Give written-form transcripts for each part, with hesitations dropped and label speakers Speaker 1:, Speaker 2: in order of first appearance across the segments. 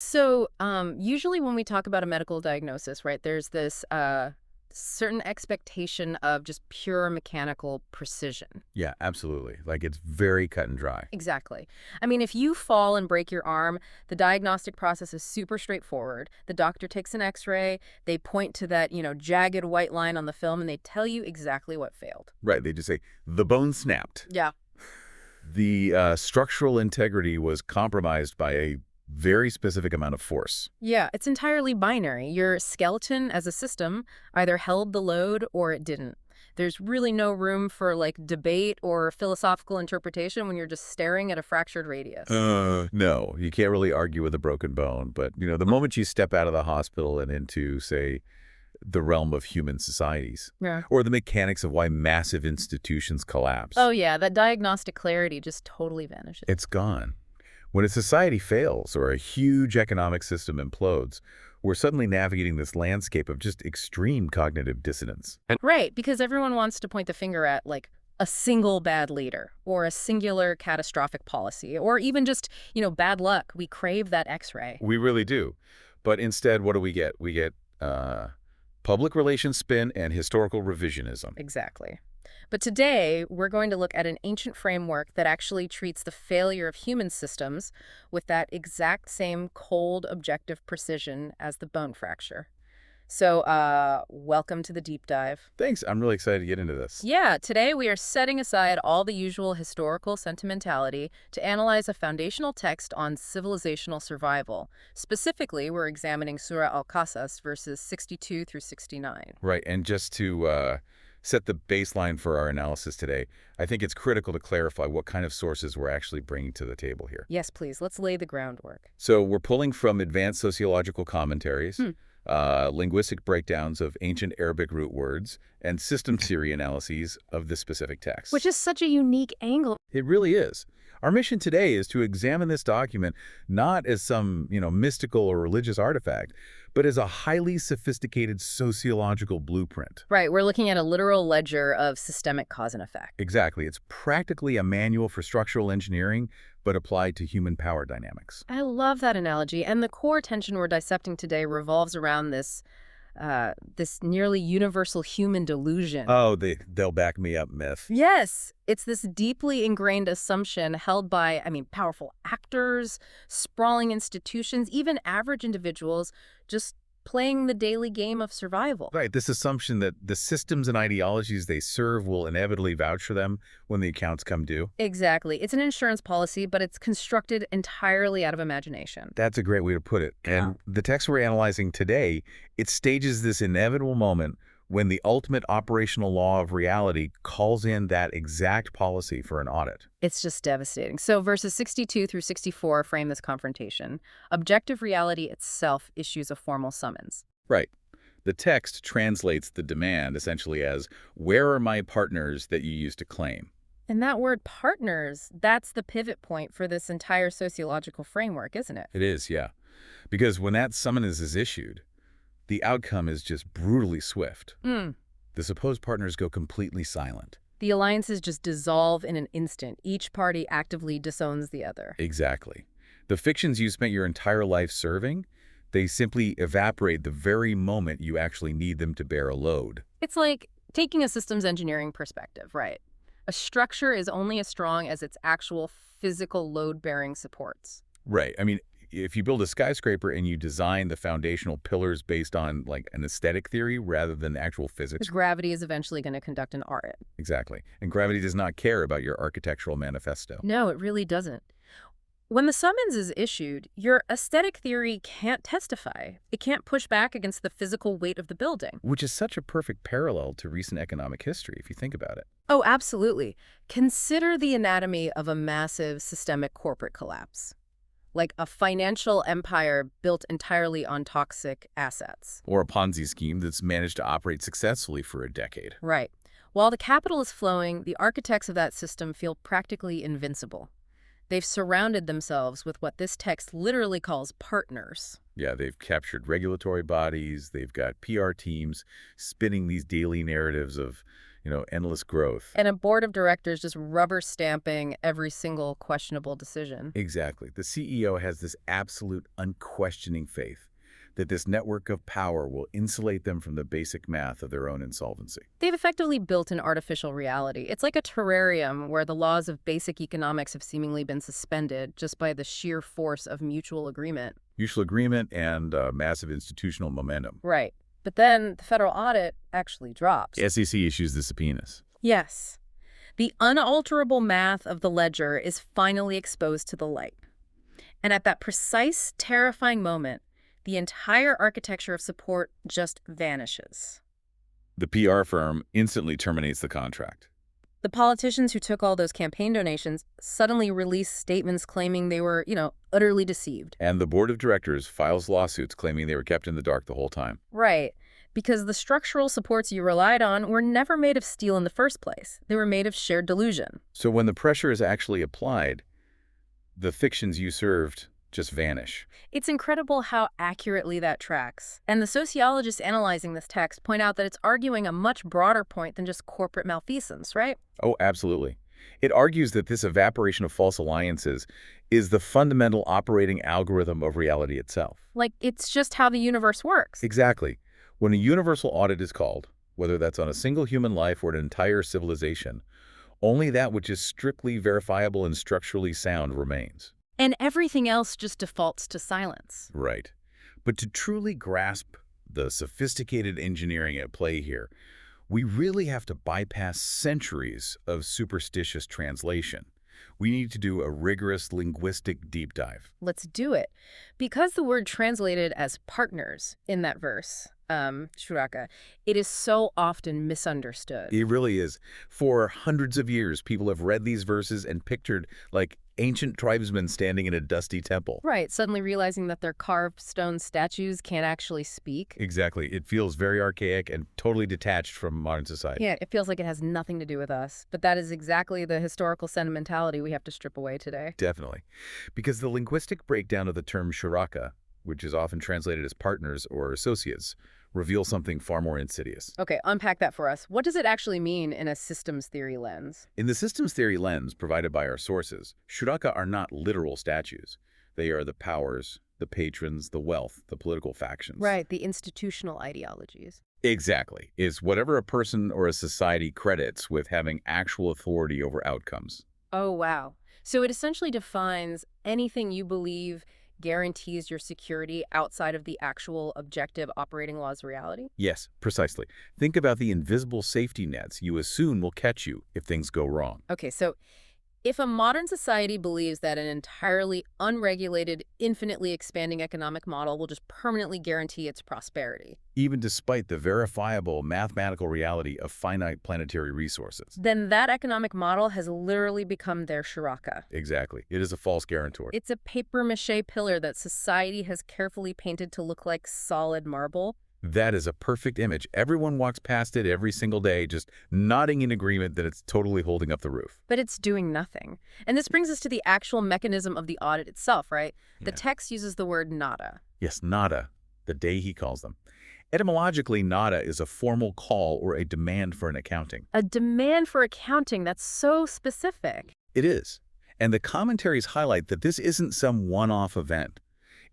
Speaker 1: So, usually when we talk about a medical diagnosis, right, there's this certain expectation of just pure mechanical precision.
Speaker 2: Yeah, absolutely. Like it's very cut and dry.
Speaker 1: Exactly. I mean, if you fall and break your arm, the diagnostic process is super straightforward. The doctor takes an x-ray, they point to that, jagged white line on the film, and they tell you exactly what failed.
Speaker 2: Right. They just say the bone snapped.
Speaker 1: Yeah.
Speaker 2: The structural integrity was compromised by a very specific amount of force.
Speaker 1: Yeah, it's entirely binary. Your skeleton as a system either held the load or it didn't. There's really no room for debate or philosophical interpretation when you're just staring at a fractured radius.
Speaker 2: No, you can't really argue with a broken bone. But, the moment you step out of the hospital and into, say, the realm of human societies,
Speaker 1: Yeah.
Speaker 2: or the mechanics of why massive institutions collapse,
Speaker 1: Oh yeah, that diagnostic clarity just totally vanishes.
Speaker 2: it's gone. When a society fails or a huge economic system implodes, we're suddenly navigating this landscape of just extreme cognitive dissonance.
Speaker 1: Right, because everyone wants to point the finger at a single bad leader or a singular catastrophic policy or even just, bad luck. We crave that x-ray.
Speaker 2: We really do. But instead, what do we get? We get public relations spin and historical revisionism.
Speaker 1: Exactly. But today, we're going to look at an ancient framework that actually treats the failure of human systems with that exact same cold, objective precision as the bone fracture. So, welcome to the deep dive.
Speaker 2: Thanks. I'm really excited to get into this.
Speaker 1: Yeah, today we are setting aside all the usual historical sentimentality to analyze a foundational text on civilizational survival. Specifically, we're examining Surah Al-Qasas verses 62 through 69.
Speaker 2: Right. And just to set the baseline for our analysis today, I think it's critical to clarify what kind of sources we're actually bringing to the table here.
Speaker 1: Yes, please, let's lay the groundwork.
Speaker 2: So we're pulling from advanced sociological commentaries,
Speaker 1: Hmm.
Speaker 2: linguistic breakdowns of ancient Arabic root words, and system theory analyses of the specific text.
Speaker 1: Which is such a unique angle.
Speaker 2: It really is. Our mission today is to examine this document not as some, mystical or religious artifact, but as a highly sophisticated sociological blueprint.
Speaker 1: Right, we're looking at a literal ledger of systemic cause and effect.
Speaker 2: Exactly. It's practically a manual for structural engineering, but applied to human power dynamics.
Speaker 1: I love that analogy, and the core tension we're dissecting today revolves around this nearly universal human delusion.
Speaker 2: Oh, they'll back me up myth.
Speaker 1: Yes, it's this deeply ingrained assumption held by, powerful actors, sprawling institutions, even average individuals just playing the daily game of survival.
Speaker 2: Right, this assumption that the systems and ideologies they serve will inevitably vouch for them when the accounts come due.
Speaker 1: Exactly. It's an insurance policy, but it's constructed entirely out of imagination.
Speaker 2: That's a great way to put it. And the text we're analyzing today, it stages this inevitable moment when the ultimate operational law of reality calls in that exact policy for an audit.
Speaker 1: It's just devastating. So verses 62 through 64 frame this confrontation. Objective reality itself issues a formal summons.
Speaker 2: Right. The text translates the demand essentially as, where are my partners that you used to claim?
Speaker 1: And that word partners, that's the pivot point for this entire sociological framework, isn't it?
Speaker 2: It is, yeah. Because when that summons is issued, the outcome is just brutally swift. The supposed partners go completely silent.
Speaker 1: The alliances just dissolve in an instant. Each party actively disowns the other.
Speaker 2: Exactly. The fictions you spent your entire life serving, they simply evaporate the very moment you actually need them to bear a load.
Speaker 1: It's like taking a systems engineering perspective, right? A structure is only as strong as its actual physical load-bearing supports.
Speaker 2: Right. I mean, if you build a skyscraper and you design the foundational pillars based on an aesthetic theory rather than actual physics.
Speaker 1: Gravity is eventually going to conduct an audit.
Speaker 2: Exactly. And gravity does not care about your architectural manifesto.
Speaker 1: No, it really doesn't. When the summons is issued, your aesthetic theory can't testify. It can't push back against the physical weight of the building.
Speaker 2: Which is such a perfect parallel to recent economic history, if you think about it.
Speaker 1: Oh, absolutely. Consider the anatomy of a massive systemic corporate collapse. Like a financial empire built entirely on toxic assets.
Speaker 2: Or a Ponzi scheme that's managed to operate successfully for a decade.
Speaker 1: Right. While the capital is flowing, the architects of that system feel practically invincible. They've surrounded themselves with what this text literally calls partners.
Speaker 2: Yeah, they've captured regulatory bodies, they've got PR teams spinning these daily narratives of, endless growth.
Speaker 1: And a board of directors just rubber stamping every single questionable decision.
Speaker 2: Exactly. The CEO has this absolute unquestioning faith that this network of power will insulate them from the basic math of their own insolvency.
Speaker 1: They've effectively built an artificial reality. It's like a terrarium where the laws of basic economics have seemingly been suspended just by the sheer force of mutual agreement.
Speaker 2: Mutual agreement and massive institutional momentum.
Speaker 1: Right. But then the federal audit actually drops.
Speaker 2: The SEC issues the subpoenas.
Speaker 1: Yes. The unalterable math of the ledger is finally exposed to the light. And at that precise, terrifying moment, the entire architecture of support just vanishes.
Speaker 2: The PR firm instantly terminates the contract.
Speaker 1: The politicians who took all those campaign donations suddenly release statements claiming they were, utterly deceived.
Speaker 2: And the board of directors files lawsuits claiming they were kept in the dark the whole time.
Speaker 1: Right. Because the structural supports you relied on were never made of steel in the first place. They were made of shared delusion.
Speaker 2: So when the pressure is actually applied, the fictions you served just vanish.
Speaker 1: It's incredible how accurately that tracks. And the sociologists analyzing this text point out that it's arguing a much broader point than just corporate malfeasance, right?
Speaker 2: Oh, absolutely. It argues that this evaporation of false alliances is the fundamental operating algorithm of reality itself.
Speaker 1: Like, it's just how the universe works.
Speaker 2: Exactly. When a universal audit is called, whether that's on a single human life or an entire civilization, only that which is strictly verifiable and structurally sound remains.
Speaker 1: And everything else just defaults to silence.
Speaker 2: Right. But to truly grasp the sophisticated engineering at play here, we really have to bypass centuries of superstitious translation. We need to do a rigorous linguistic deep dive.
Speaker 1: Let's do it. Because the word translated as partners in that verse, Shuraka, it is so often misunderstood.
Speaker 2: It really is. For hundreds of years, people have read these verses and pictured, like, ancient tribesmen standing in a dusty temple.
Speaker 1: Right, suddenly realizing that their carved stone statues can't actually speak.
Speaker 2: Exactly. It feels very archaic and totally detached from modern society.
Speaker 1: Yeah, it feels like it has nothing to do with us. But that is exactly the historical sentimentality we have to strip away today.
Speaker 2: Definitely. Because the linguistic breakdown of the term Shuraka, which is often translated as partners or associates, reveals something far more insidious.
Speaker 1: Okay, unpack that for us. What does it actually mean in a systems theory lens?
Speaker 2: In the systems theory lens provided by our sources, Shuraka are not literal statues. They are the powers, the patrons, the wealth, the political factions.
Speaker 1: Right, the institutional ideologies.
Speaker 2: Exactly. It's whatever a person or a society credits with having actual authority over outcomes.
Speaker 1: Oh, wow. So it essentially defines anything you believe guarantees your security outside of the actual objective operating laws of reality?
Speaker 2: Yes, precisely. Think about the invisible safety nets you assume will catch you if things go wrong.
Speaker 1: Okay, so if a modern society believes that an entirely unregulated, infinitely expanding economic model will just permanently guarantee its prosperity,
Speaker 2: Even despite the verifiable mathematical reality of finite planetary resources.
Speaker 1: then that economic model has literally become their Shuraka.
Speaker 2: Exactly. It is a false guarantor.
Speaker 1: It's a papier-mâché pillar that society has carefully painted to look like solid marble.
Speaker 2: That is a perfect image. Everyone walks past it every single day, just nodding in agreement that it's totally holding up the roof.
Speaker 1: But it's doing nothing. And this brings us to the actual mechanism of the audit itself, right? The
Speaker 2: Yeah.
Speaker 1: text uses the word nada.
Speaker 2: Yes, nada, the day he calls them. Etymologically, nada is a formal call or a demand for an accounting.
Speaker 1: A demand for accounting that's so specific.
Speaker 2: It is. And the commentaries highlight that this isn't some one-off event.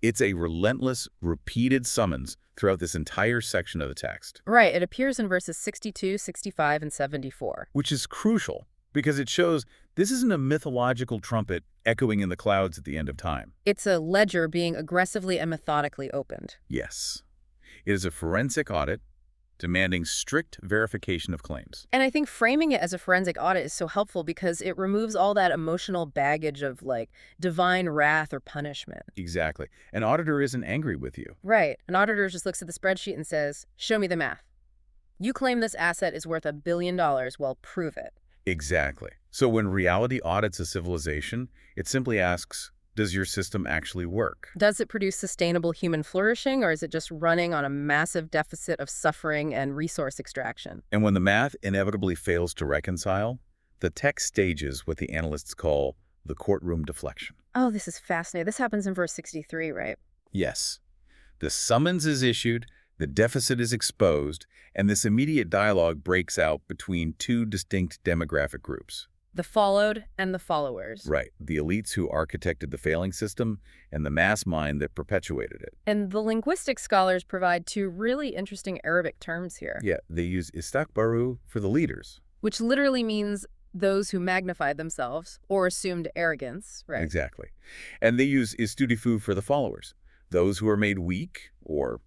Speaker 2: It's a relentless, repeated summons throughout this entire section of the text.
Speaker 1: Right, it appears in verses 62, 65, and 74.
Speaker 2: Which is crucial because it shows this isn't a mythological trumpet echoing in the clouds at the end of time.
Speaker 1: It's a ledger being aggressively and methodically opened.
Speaker 2: Yes. It is a forensic audit demanding strict verification of claims.
Speaker 1: And I think framing it as a forensic audit is so helpful because it removes all that emotional baggage of, like, divine wrath or punishment.
Speaker 2: Exactly. An auditor isn't angry with you.
Speaker 1: Right. An auditor just looks at the spreadsheet and says, show me the math. You claim this asset is worth $1 billion. Well, prove it.
Speaker 2: Exactly. So when reality audits a civilization, it simply asks, does your system actually work?
Speaker 1: Does it produce sustainable human flourishing, or is it just running on a massive deficit of suffering and resource extraction?
Speaker 2: And when the math inevitably fails to reconcile, the text stages what the analysts call the courtroom deflection.
Speaker 1: Oh, this is fascinating. This happens in verse 63, right?
Speaker 2: Yes. The summons is issued, The deficit is exposed, and this immediate dialogue breaks out between two distinct demographic groups.
Speaker 1: The followed and the followers.
Speaker 2: Right, the elites who architected the failing system and the mass mind that perpetuated it.
Speaker 1: And the linguistic scholars provide two really interesting Arabic terms here.
Speaker 2: Yeah, they use istakbaru for the leaders.
Speaker 1: Which literally means those who magnified themselves or assumed arrogance, right?
Speaker 2: Exactly. And they use istudifu for the followers, those who are made weak, or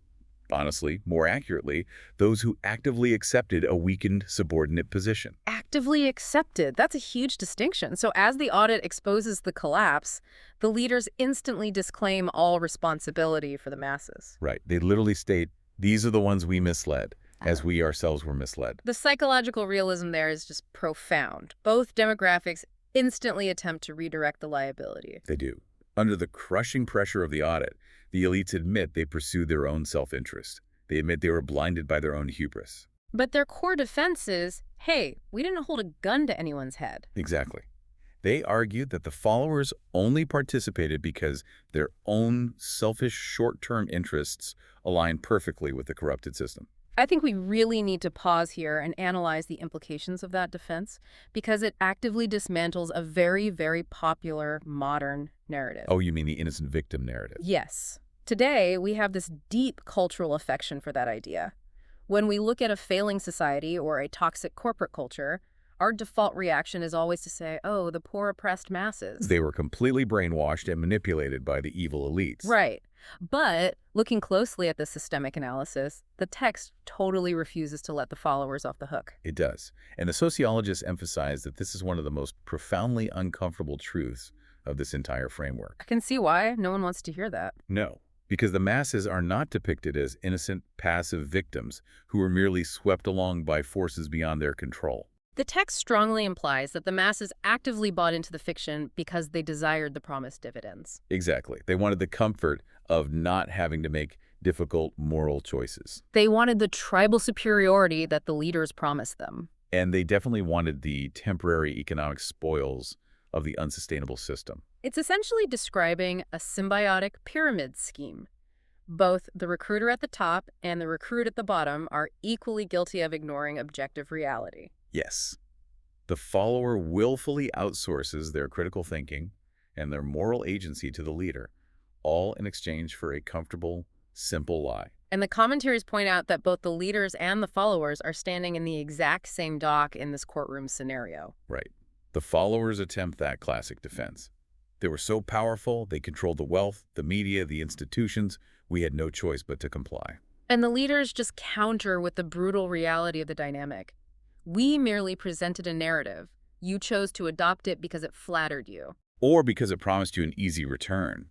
Speaker 2: honestly, more accurately, those who actively accepted a weakened subordinate position.
Speaker 1: Actively accepted. That's a huge distinction. So as the audit exposes the collapse, the leaders instantly disclaim all responsibility for the masses.
Speaker 2: Right. They literally state, these are the ones we misled, as we ourselves were misled.
Speaker 1: The psychological realism there is just profound. Both demographics instantly attempt to redirect the liability.
Speaker 2: They do. Under the crushing pressure of the audit, the elites admit they pursued their own self-interest. They admit they were blinded by their own hubris.
Speaker 1: But their core defense is, hey, we didn't hold a gun to anyone's head.
Speaker 2: Exactly. They argued that the followers only participated because their own selfish short-term interests aligned perfectly with the corrupted system.
Speaker 1: I think we really need to pause here and analyze the implications of that defense because it actively dismantles a very, very popular modern narrative.
Speaker 2: Oh, you mean the innocent victim narrative?
Speaker 1: Yes. Today, we have this deep cultural affection for that idea. When we look at a failing society or a toxic corporate culture, our default reaction is always to say, oh, the poor oppressed masses.
Speaker 2: They were completely brainwashed and manipulated by the evil elites.
Speaker 1: Right. But looking closely at the systemic analysis, the text totally refuses to let the followers off the hook.
Speaker 2: It does. And the sociologists emphasize that this is one of the most profoundly uncomfortable truths of this entire framework.
Speaker 1: I can see why no one wants to hear that.
Speaker 2: No, because the masses are not depicted as innocent, passive victims who were merely swept along by forces beyond their control.
Speaker 1: The text strongly implies that the masses actively bought into the fiction because they desired the promised dividends.
Speaker 2: Exactly. They wanted the comfort of not having to make difficult moral choices.
Speaker 1: They wanted the tribal superiority that the leaders promised them.
Speaker 2: And they definitely wanted the temporary economic spoils of the unsustainable system.
Speaker 1: It's essentially describing a symbiotic pyramid scheme. Both the recruiter at the top and the recruit at the bottom are equally guilty of ignoring objective reality.
Speaker 2: Yes. The follower willfully outsources their critical thinking and their moral agency to the leader, all in exchange for a comfortable, simple lie.
Speaker 1: And the commentaries point out that both the leaders and the followers are standing in the exact same dock in this courtroom scenario.
Speaker 2: Right. The followers attempt that classic defense. They were so powerful, they controlled the wealth, the media, the institutions, we had no choice but to comply.
Speaker 1: And the leaders just counter with the brutal reality of the dynamic. We merely presented a narrative. You chose to adopt it because it flattered you.
Speaker 2: Or because it promised you an easy return.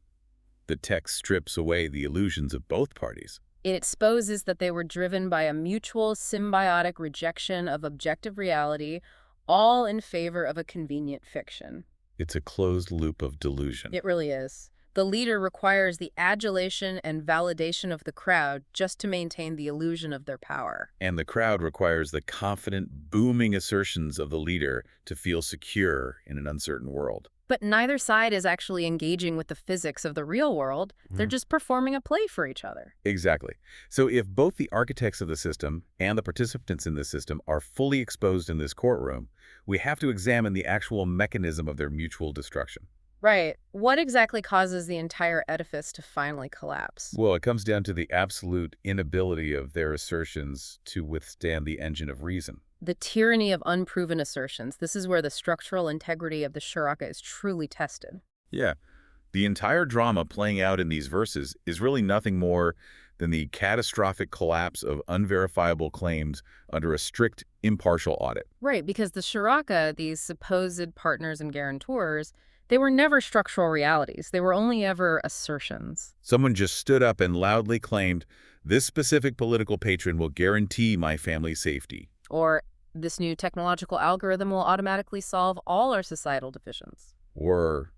Speaker 2: The text strips away the illusions of both parties.
Speaker 1: It exposes that they were driven by a mutual symbiotic rejection of objective reality, all in favor of a convenient fiction.
Speaker 2: It's a closed loop of delusion.
Speaker 1: It really is. The leader requires the adulation and validation of the crowd just to maintain the illusion of their power.
Speaker 2: And the crowd requires the confident, booming assertions of the leader to feel secure in an uncertain world.
Speaker 1: But neither side is actually engaging with the physics of the real world. They're just performing a play for each other.
Speaker 2: Exactly. So if both the architects of the system and the participants in the system are fully exposed in this courtroom, we have to examine the actual mechanism of their mutual destruction.
Speaker 1: Right. What exactly causes the entire edifice to finally collapse?
Speaker 2: Well, it comes down to the absolute inability of their assertions to withstand the engine of reason.
Speaker 1: The tyranny of unproven assertions. This is where the structural integrity of the Shuraka is truly tested.
Speaker 2: Yeah. The entire drama playing out in these verses is really nothing more than the catastrophic collapse of unverifiable claims under a strict, impartial audit.
Speaker 1: Right, because the Shuraka, these supposed partners and guarantors, they were never structural realities. They were only ever assertions.
Speaker 2: Someone just stood up and loudly claimed, this specific political patron will guarantee my family's safety.
Speaker 1: Or this new technological algorithm will automatically solve all our societal divisions.
Speaker 2: Or,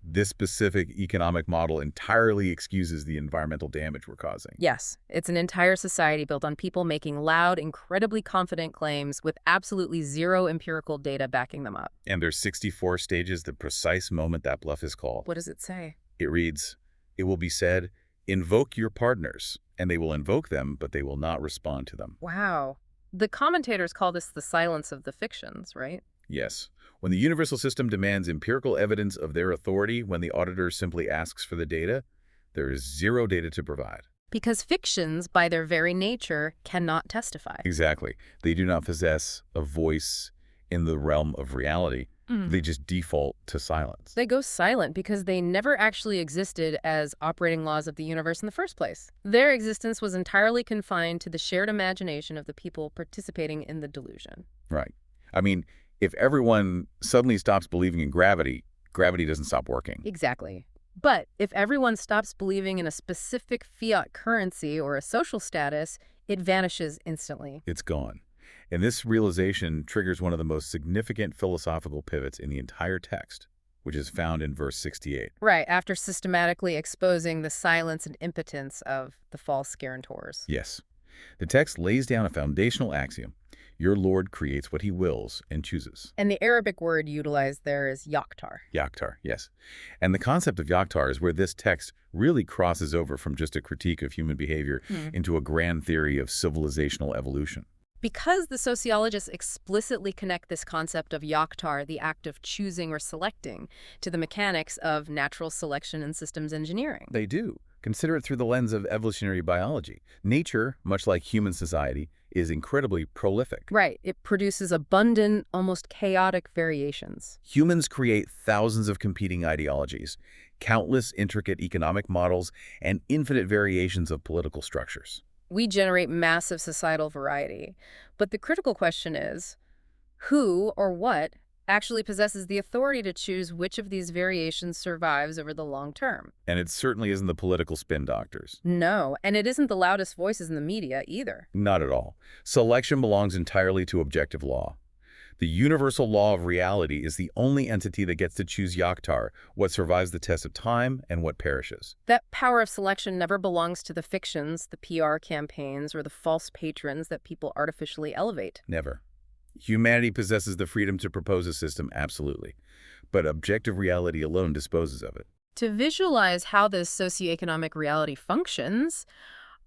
Speaker 2: this specific economic model entirely excuses the environmental damage we're causing.
Speaker 1: Yes, it's an entire society built on people making loud, incredibly confident claims with absolutely zero empirical data backing them up.
Speaker 2: And there's 64 stages the precise moment that bluff is called.
Speaker 1: What does it say?
Speaker 2: It reads, it will be said, Invoke your partners, and they will invoke them, but they will not respond to them.
Speaker 1: Wow. The commentators call this the silence of the fictions, right?
Speaker 2: Yes. When the universal system demands empirical evidence of their authority when the auditor simply asks for the data, there is zero data to provide.
Speaker 1: Because fictions, by their very nature, cannot testify.
Speaker 2: Exactly. They do not possess a voice in the realm of reality. They just default to silence.
Speaker 1: They go silent because they never actually existed as operating laws of the universe in the first place. Their existence was entirely confined to the shared imagination of the people participating in the delusion.
Speaker 2: Right. I mean, if everyone suddenly stops believing in gravity, gravity doesn't stop working.
Speaker 1: Exactly. But if everyone stops believing in a specific fiat currency or a social status, it vanishes instantly.
Speaker 2: It's gone. And this realization triggers one of the most significant philosophical pivots in the entire text, which is found in verse 68.
Speaker 1: Right, after systematically exposing the silence and impotence of the false guarantors.
Speaker 2: Yes. The text lays down a foundational axiom. Your Lord creates what he wills and chooses.
Speaker 1: And the Arabic word utilized there is yaktar.
Speaker 2: Yaktar, yes. And the concept of yaktar is where this text really crosses over from just a critique of human behavior into a grand theory of civilizational evolution.
Speaker 1: Because the sociologists explicitly connect this concept of yaktar, the act of choosing or selecting, to the mechanics of natural selection and systems engineering.
Speaker 2: They do. Consider it through the lens of evolutionary biology. Nature, much like human society, is incredibly prolific.
Speaker 1: Right. It produces abundant, almost chaotic variations.
Speaker 2: Humans create thousands of competing ideologies, countless intricate economic models, and infinite variations of political structures.
Speaker 1: We generate massive societal variety. But the critical question is, who or what actually possesses the authority to choose which of these variations survives over the long term?
Speaker 2: And it certainly isn't the political spin doctors.
Speaker 1: No, and it isn't the loudest voices in the media either.
Speaker 2: Not at all. Selection belongs entirely to objective law. The universal law of reality is the only entity that gets to choose yaktar, what survives the test of time and what perishes.
Speaker 1: That power of selection never belongs to the fictions, the PR campaigns, or the false patrons that people artificially elevate.
Speaker 2: Never. Humanity possesses the freedom to propose a system, absolutely. But objective reality alone disposes of it.
Speaker 1: To visualize how this socioeconomic reality functions,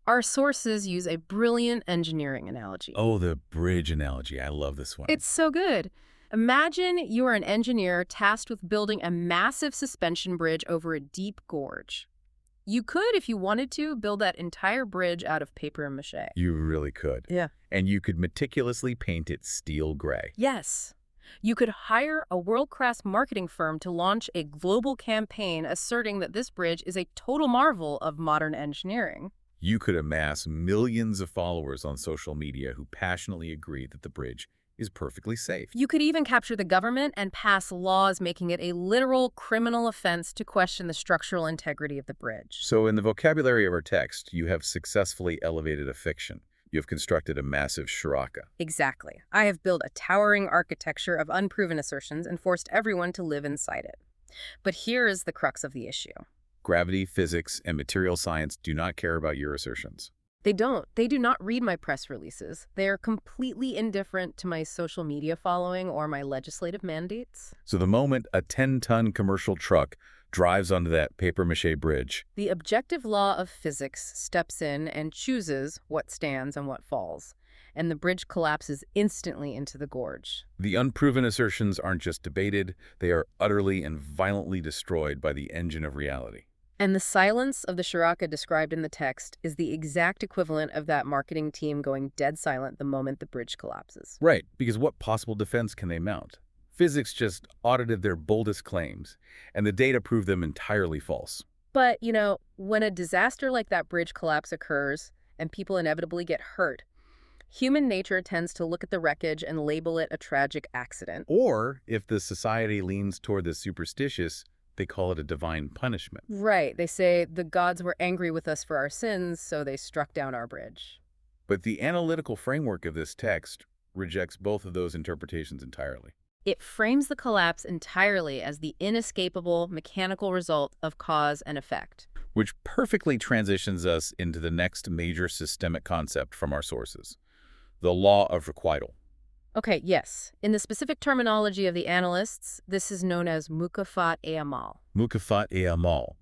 Speaker 1: our sources use a brilliant engineering analogy.
Speaker 2: Oh, the bridge analogy. I love this one.
Speaker 1: It's so good. Imagine you are an engineer tasked with building a massive suspension bridge over a deep gorge. You could, if you wanted to, build that entire bridge out of paper mache.
Speaker 2: You really could.
Speaker 1: Yeah.
Speaker 2: And you could meticulously paint it steel gray.
Speaker 1: Yes. You could hire a world-class marketing firm to launch a global campaign asserting that this bridge is a total marvel of modern engineering.
Speaker 2: You could amass millions of followers on social media who passionately agree that the bridge is perfectly safe.
Speaker 1: You could even capture the government and pass laws making it a literal criminal offense to question the structural integrity of the bridge.
Speaker 2: So in the vocabulary of our text, you have successfully elevated a fiction. You have constructed a massive Shuraka.
Speaker 1: Exactly. I have built a towering architecture of unproven assertions and forced everyone to live inside it. But here is the crux of the issue.
Speaker 2: Gravity, physics, and material science do not care about your assertions.
Speaker 1: They don't. They do not read my press releases. They are completely indifferent to my social media following or my legislative mandates.
Speaker 2: So the moment a 10-ton commercial truck drives onto that papier-mâché bridge,
Speaker 1: The objective law of physics steps in and chooses what stands and what falls, and the bridge collapses instantly into the gorge.
Speaker 2: the unproven assertions aren't just debated, they are utterly and violently destroyed by the engine of reality.
Speaker 1: And the silence of the Shuraka described in the text is the exact equivalent of that marketing team going dead silent the moment the bridge collapses.
Speaker 2: Right, because what possible defense can they mount? Physics just audited their boldest claims, and the data proved them entirely false.
Speaker 1: But, you know, when a disaster like that bridge collapse occurs and people inevitably get hurt, human nature tends to look at the wreckage and label it a tragic accident.
Speaker 2: Or, if the society leans toward the superstitious, they call it a divine punishment.
Speaker 1: Right. They say the gods were angry with us for our sins, so they struck down our bridge.
Speaker 2: But the analytical framework of this text rejects both of those interpretations entirely.
Speaker 1: It frames the collapse entirely as the inescapable mechanical result of cause and effect.
Speaker 2: Which perfectly transitions us into the next major systemic concept from our sources, the law of requital.
Speaker 1: Okay, yes. In the specific terminology of the analysts, this is known as mukafat e amal.
Speaker 2: Mukafat e amal.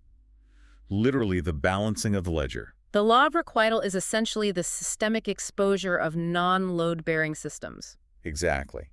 Speaker 2: Literally the balancing of the ledger.
Speaker 1: The law of requital is essentially the systemic exposure of non-load-bearing systems.
Speaker 2: Exactly.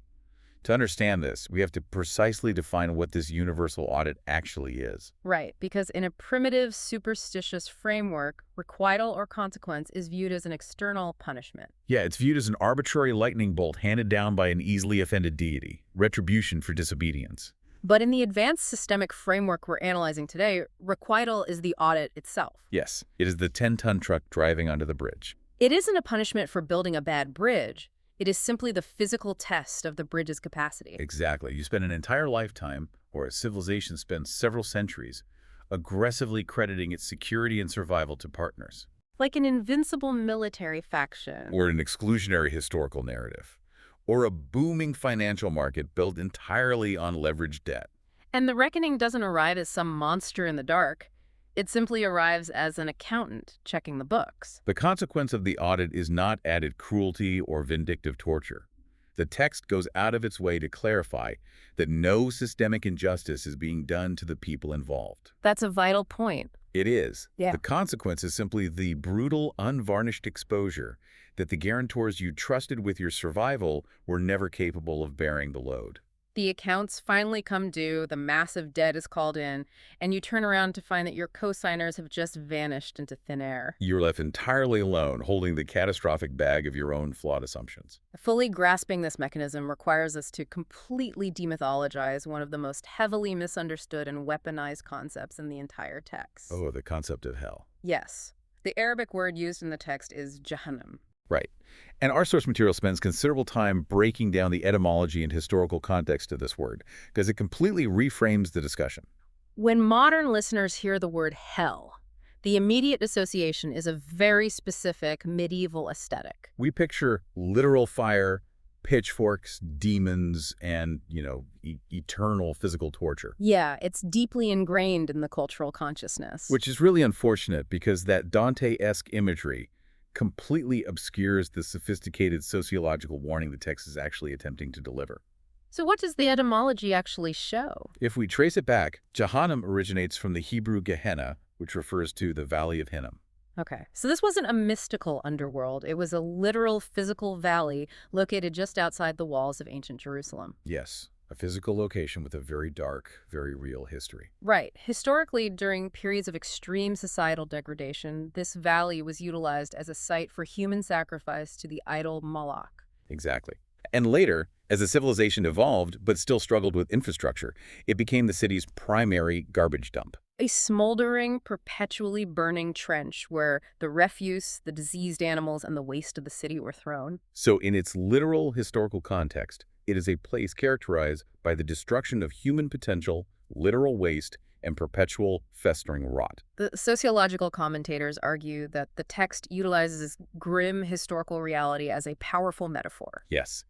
Speaker 2: To understand this, we have to precisely define what this universal audit actually is.
Speaker 1: Right, because in a primitive, superstitious framework, requital or consequence is viewed as an external punishment.
Speaker 2: Yeah, it's viewed as an arbitrary lightning bolt handed down by an easily offended deity, retribution for disobedience.
Speaker 1: But in the advanced systemic framework we're analyzing today, requital is the audit itself.
Speaker 2: Yes, it is the 10-ton truck driving under the bridge.
Speaker 1: It isn't a punishment for building a bad bridge. It is simply the physical test of the bridge's capacity.
Speaker 2: Exactly. You spend an entire lifetime, or a civilization spends several centuries, aggressively crediting its security and survival to partners.
Speaker 1: Like an invincible military faction.
Speaker 2: Or an exclusionary historical narrative. Or a booming financial market built entirely on leveraged debt.
Speaker 1: And the reckoning doesn't arrive as some monster in the dark. It simply arrives as an accountant checking the books.
Speaker 2: The consequence of the audit is not added cruelty or vindictive torture. The text goes out of its way to clarify that no systemic injustice is being done to the people involved.
Speaker 1: That's a vital point.
Speaker 2: It is.
Speaker 1: Yeah.
Speaker 2: The consequence is simply the brutal, unvarnished exposure that the guarantors you trusted with your survival were never capable of bearing the load.
Speaker 1: The accounts finally come due, the massive debt is called in, and you turn around to find that your co-signers have just vanished into thin air.
Speaker 2: You're left entirely alone, holding the catastrophic bag of your own flawed assumptions.
Speaker 1: Fully grasping this mechanism requires us to completely demythologize one of the most heavily misunderstood and weaponized concepts in the entire text.
Speaker 2: Oh, the concept of hell.
Speaker 1: Yes. The Arabic word used in the text is Jahannam.
Speaker 2: Right. And our source material spends considerable time breaking down the etymology and historical context of this word, because it completely reframes the discussion.
Speaker 1: When modern listeners hear the word hell, the immediate association is a very specific medieval aesthetic.
Speaker 2: We picture literal fire, pitchforks, demons, and, eternal physical torture.
Speaker 1: Yeah, it's deeply ingrained in the cultural consciousness.
Speaker 2: Which is really unfortunate, because that Dante-esque imagery completely obscures the sophisticated sociological warning the text is actually attempting to deliver.
Speaker 1: So what does the etymology actually show?
Speaker 2: If we trace it back, Jahannam originates from the Hebrew Gehenna, which refers to the Valley of Hinnom.
Speaker 1: Okay, so this wasn't a mystical underworld. It was a literal physical valley located just outside the walls of ancient Jerusalem.
Speaker 2: Yes, a physical location with a very dark, very real history.
Speaker 1: Right. Historically, during periods of extreme societal degradation, this valley was utilized as a site for human sacrifice to the idol Moloch.
Speaker 2: Exactly. And later, as the civilization evolved but still struggled with infrastructure, it became the city's primary garbage dump.
Speaker 1: A smoldering, perpetually burning trench where the refuse, the diseased animals, and the waste of the city were thrown.
Speaker 2: So in its literal historical context, it is a place characterized by the destruction of human potential, literal waste, and perpetual festering rot.
Speaker 1: The sociological commentators argue that the text utilizes grim historical reality as a powerful metaphor.
Speaker 2: Yes.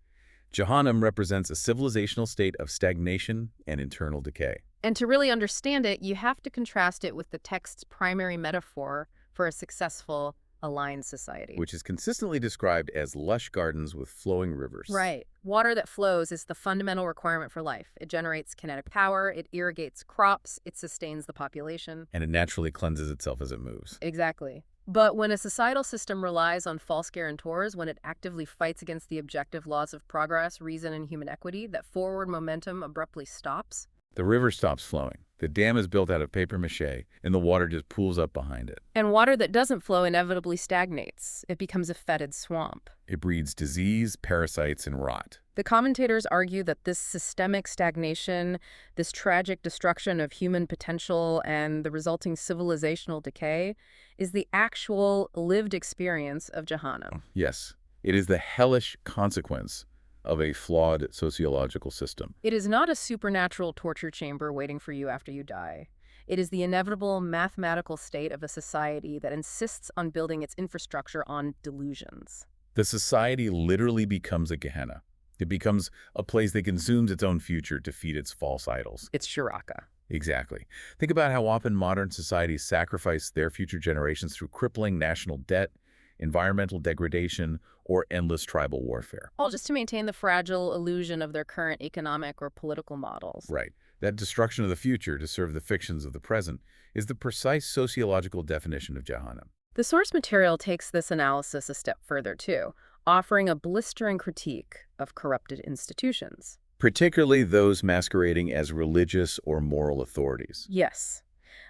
Speaker 2: Jahannam represents a civilizational state of stagnation and internal decay.
Speaker 1: And to really understand it, you have to contrast it with the text's primary metaphor for a successful, aligned society.
Speaker 2: Which is consistently described as lush gardens with flowing rivers.
Speaker 1: Right. Water that flows is the fundamental requirement for life. It generates kinetic power, it irrigates crops, it sustains the population.
Speaker 2: And it naturally cleanses itself as it moves.
Speaker 1: Exactly. But when a societal system relies on false guarantors, when it actively fights against the objective laws of progress, reason, and human equity, that forward momentum abruptly stops.
Speaker 2: The river stops flowing. The dam is built out of papier-mâché, and the water just pools up behind it.
Speaker 1: And water that doesn't flow inevitably stagnates. It becomes a fetid swamp.
Speaker 2: It breeds disease, parasites, and rot.
Speaker 1: The commentators argue that this systemic stagnation, this tragic destruction of human potential, and the resulting civilizational decay is the actual lived experience of Jahannam.
Speaker 2: Yes, it is the hellish consequence of a flawed sociological system.
Speaker 1: It is not a supernatural torture chamber waiting for you after you die. It is the inevitable mathematical state of a society that insists on building its infrastructure on delusions.
Speaker 2: The society literally becomes a Gehenna. It becomes a place that consumes its own future to feed its false idols.
Speaker 1: It's Shuraka.
Speaker 2: Exactly. Think about how often modern societies sacrifice their future generations through crippling national debt, environmental degradation, or endless tribal warfare.
Speaker 1: All just to maintain the fragile illusion of their current economic or political models.
Speaker 2: Right. That destruction of the future to serve the fictions of the present is the precise sociological definition of Jahannam.
Speaker 1: The source material takes this analysis a step further, too, offering a blistering critique of corrupted institutions.
Speaker 2: Particularly those masquerading as religious or moral authorities.
Speaker 1: Yes.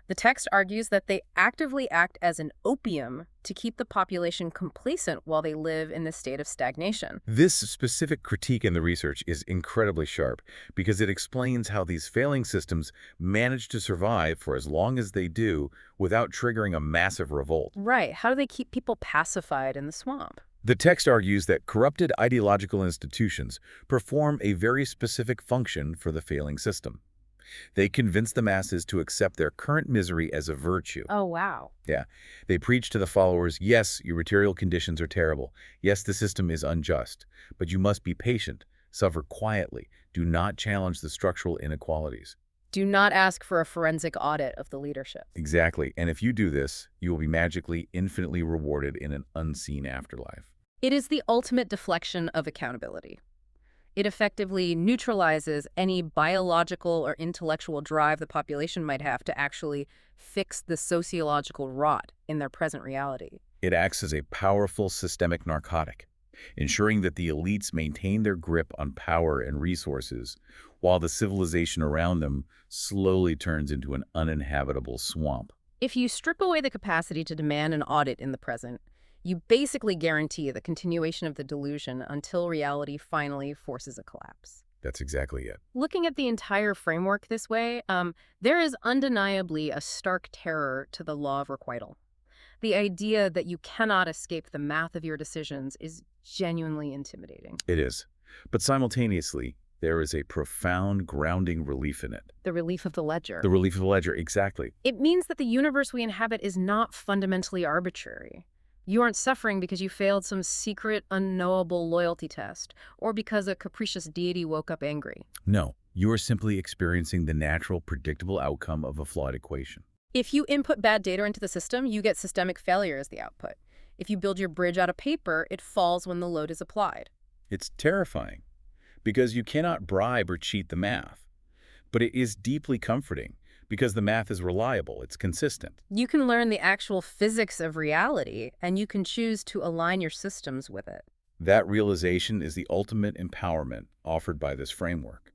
Speaker 1: The text argues that they actively act as an opium to keep the population complacent while they live in this state of stagnation.
Speaker 2: This specific critique in the research is incredibly sharp because it explains how these failing systems manage to survive for as long as they do without triggering a massive revolt.
Speaker 1: Right. How do they keep people pacified in the swamp?
Speaker 2: The text argues that corrupted ideological institutions perform a very specific function for the failing system. They convince the masses to accept their current misery as a virtue.
Speaker 1: Oh, wow.
Speaker 2: Yeah. They preach to the followers, yes, your material conditions are terrible. Yes, the system is unjust. But you must be patient, suffer quietly. Do not challenge the structural inequalities.
Speaker 1: Do not ask for a forensic audit of the leadership.
Speaker 2: Exactly. And if you do this, you will be magically, infinitely rewarded in an unseen afterlife.
Speaker 1: It is the ultimate deflection of accountability. It effectively neutralizes any biological or intellectual drive the population might have to actually fix the sociological rot in their present reality.
Speaker 2: It acts as a powerful systemic narcotic, ensuring that the elites maintain their grip on power and resources, while the civilization around them slowly turns into an uninhabitable swamp.
Speaker 1: If you strip away the capacity to demand an audit in the present, you basically guarantee the continuation of the delusion until reality finally forces a collapse.
Speaker 2: That's exactly it.
Speaker 1: Looking at the entire framework this way, there is undeniably a stark terror to the law of requital. The idea that you cannot escape the math of your decisions is genuinely intimidating.
Speaker 2: It is. But simultaneously, there is a profound grounding relief in it.
Speaker 1: The relief of the ledger.
Speaker 2: The relief of the ledger, exactly.
Speaker 1: It means that the universe we inhabit is not fundamentally arbitrary. You aren't suffering because you failed some secret, unknowable loyalty test, or because a capricious deity woke up angry.
Speaker 2: No, you are simply experiencing the natural, predictable outcome of a flawed equation.
Speaker 1: If you input bad data into the system, you get systemic failure as the output. If you build your bridge out of paper, it falls when the load is applied.
Speaker 2: It's terrifying, because you cannot bribe or cheat the math. But it is deeply comforting, because the math is reliable, it's consistent.
Speaker 1: You can learn the actual physics of reality, and you can choose to align your systems with it.
Speaker 2: That realization is the ultimate empowerment offered by this framework.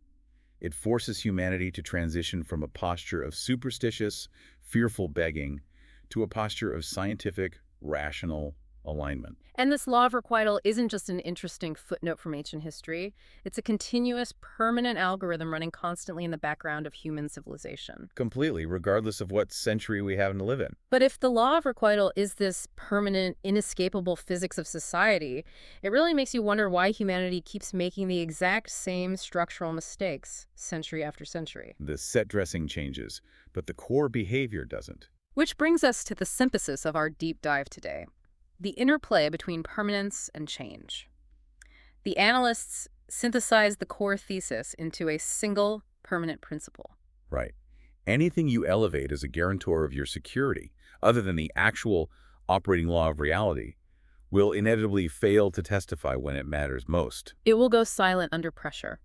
Speaker 2: It forces humanity to transition from a posture of superstitious, fearful begging to a posture of scientific, rational alignment.
Speaker 1: And this law of requital isn't just an interesting footnote from ancient history. It's a continuous, permanent algorithm running constantly in the background of human civilization.
Speaker 2: Completely, regardless of what century we happen to live in.
Speaker 1: But if the law of requital is this permanent, inescapable physics of society, it really makes you wonder why humanity keeps making the exact same structural mistakes century after century.
Speaker 2: The set dressing changes, but the core behavior doesn't.
Speaker 1: Which brings us to the synthesis of our deep dive today. The interplay between permanence and change. The analysts synthesized the core thesis into a single permanent principle.
Speaker 2: Right. Anything you elevate as a guarantor of your security, other than the actual operating law of reality, will inevitably fail to testify when it matters most.
Speaker 1: It will go silent under pressure.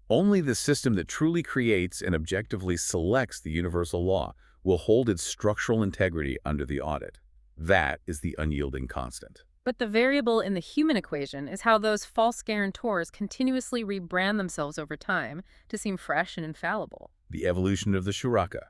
Speaker 2: Only the system that truly creates and objectively selects the universal law will hold its structural integrity under the audit. That is the unyielding constant.
Speaker 1: But the variable in the human equation is how those false guarantors continuously rebrand themselves over time to seem fresh and infallible.
Speaker 2: The evolution of the Shuraka.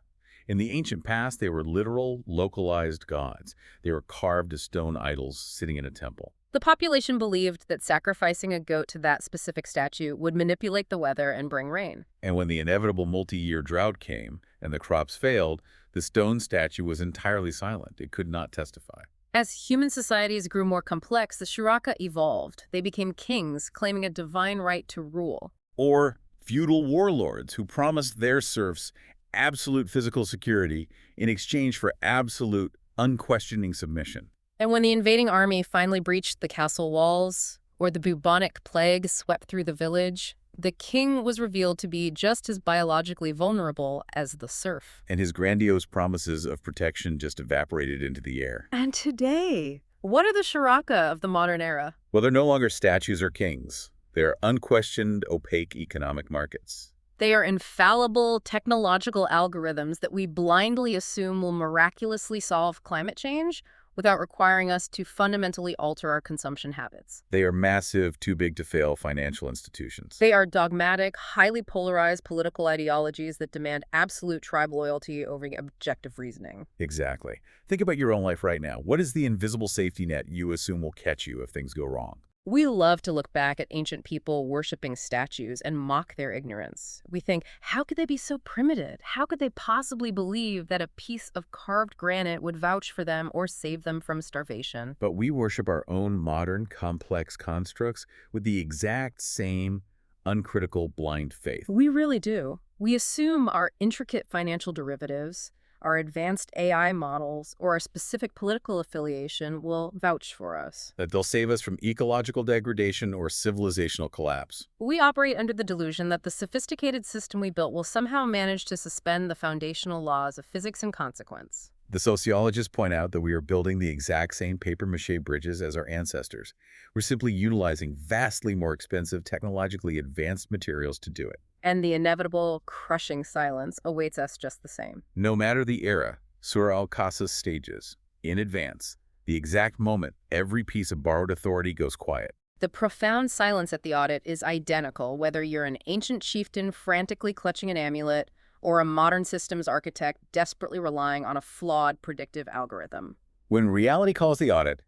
Speaker 2: In the ancient past, they were literal, localized gods. They were carved as stone idols sitting in a temple.
Speaker 1: The population believed that sacrificing a goat to that specific statue would manipulate the weather and bring rain.
Speaker 2: And when the inevitable multi-year drought came and the crops failed, the stone statue was entirely silent. It could not testify.
Speaker 1: As human societies grew more complex, the Shuraka evolved. They became kings, claiming a divine right to rule.
Speaker 2: Or feudal warlords who promised their serfs absolute physical security in exchange for absolute, unquestioning submission.
Speaker 1: And when the invading army finally breached the castle walls, or the bubonic plague swept through the village, the king was revealed to be just as biologically vulnerable as the serf.
Speaker 2: And his grandiose promises of protection just evaporated into the air.
Speaker 1: And today, what are the Shuraka of the modern era?
Speaker 2: Well, they're no longer statues or kings. They're unquestioned, opaque economic markets.
Speaker 1: They are infallible technological algorithms that we blindly assume will miraculously solve climate change without requiring us to fundamentally alter our consumption habits.
Speaker 2: They are massive, too big to fail financial institutions.
Speaker 1: They are dogmatic, highly polarized political ideologies that demand absolute tribe loyalty over objective reasoning.
Speaker 2: Exactly. Think about your own life right now. What is the invisible safety net you assume will catch you if things go wrong?
Speaker 1: We love to look back at ancient people worshiping statues and mock their ignorance. We think, how could they be so primitive? How could they possibly believe that a piece of carved granite would vouch for them or save them from starvation?
Speaker 2: But we worship our own modern, complex constructs with the exact same uncritical blind faith.
Speaker 1: We really do. We assume our intricate financial derivatives, our advanced AI models, or our specific political affiliation will vouch for us.
Speaker 2: That they'll save us from ecological degradation or civilizational collapse.
Speaker 1: We operate under the delusion that the sophisticated system we built will somehow manage to suspend the foundational laws of physics and consequence.
Speaker 2: The sociologists point out that we are building the exact same papier-mâché bridges as our ancestors. We're simply utilizing vastly more expensive, technologically advanced materials to do it.
Speaker 1: And the inevitable crushing silence awaits us just the same.
Speaker 2: No matter the era, Surah Al-Qasas stages, in advance, the exact moment every piece of borrowed authority goes quiet.
Speaker 1: The profound silence at the audit is identical whether you're an ancient chieftain frantically clutching an amulet or a modern systems architect desperately relying on a flawed predictive algorithm.
Speaker 2: When reality calls the audit,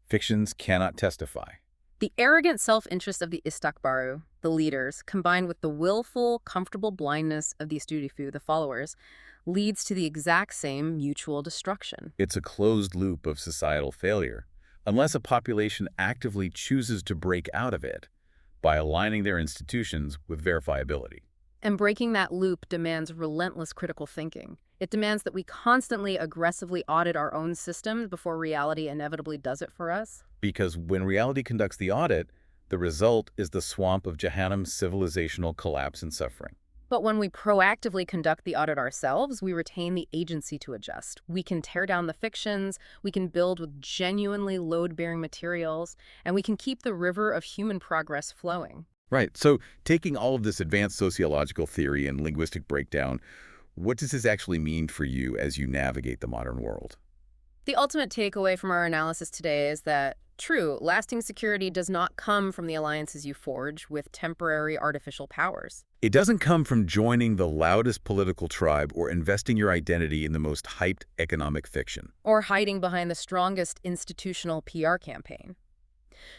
Speaker 2: fictions cannot testify.
Speaker 1: The arrogant self-interest of the istakbaru, the leaders, combined with the willful, comfortable blindness of the istudifu, the followers, leads to the exact same mutual destruction.
Speaker 2: It's a closed loop of societal failure, unless a population actively chooses to break out of it by aligning their institutions with verifiability.
Speaker 1: And breaking that loop demands relentless critical thinking. It demands that we constantly aggressively audit our own systems before reality inevitably does it for us.
Speaker 2: Because when reality conducts the audit, the result is the swamp of Jahannam's civilizational collapse and suffering.
Speaker 1: But when we proactively conduct the audit ourselves, we retain the agency to adjust. We can tear down the fictions, we can build with genuinely load-bearing materials, and we can keep the river of human progress flowing.
Speaker 2: Right. So taking all of this advanced sociological theory and linguistic breakdown, what does this actually mean for you as you navigate the modern world?
Speaker 1: The ultimate takeaway from our analysis today is that, true, lasting security does not come from the alliances you forge with temporary artificial powers.
Speaker 2: It doesn't come from joining the loudest political tribe or investing your identity in the most hyped economic fiction.
Speaker 1: Or hiding behind the strongest institutional PR campaign.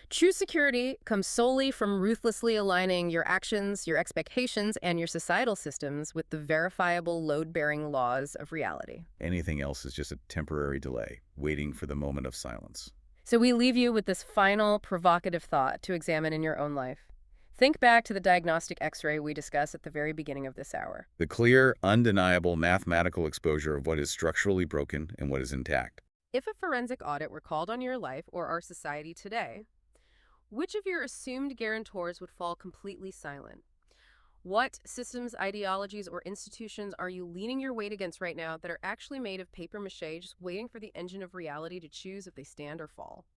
Speaker 1: True security comes solely from ruthlessly aligning your actions, your expectations, and your societal systems with the verifiable load-bearing laws of reality.
Speaker 2: Anything else is just a temporary delay, waiting for the moment of silence.
Speaker 1: So we leave you with this final provocative thought to examine in your own life. Think back to the diagnostic X-ray we discussed at the very beginning of this hour.
Speaker 2: The clear, undeniable mathematical exposure of what is structurally broken and what is intact.
Speaker 1: If a forensic audit were called on your life or our society today, which of your assumed guarantors would fall completely silent? What systems, ideologies, or institutions are you leaning your weight against right now that are actually made of papier-mâché, just waiting for the engine of reality to choose if they stand or fall?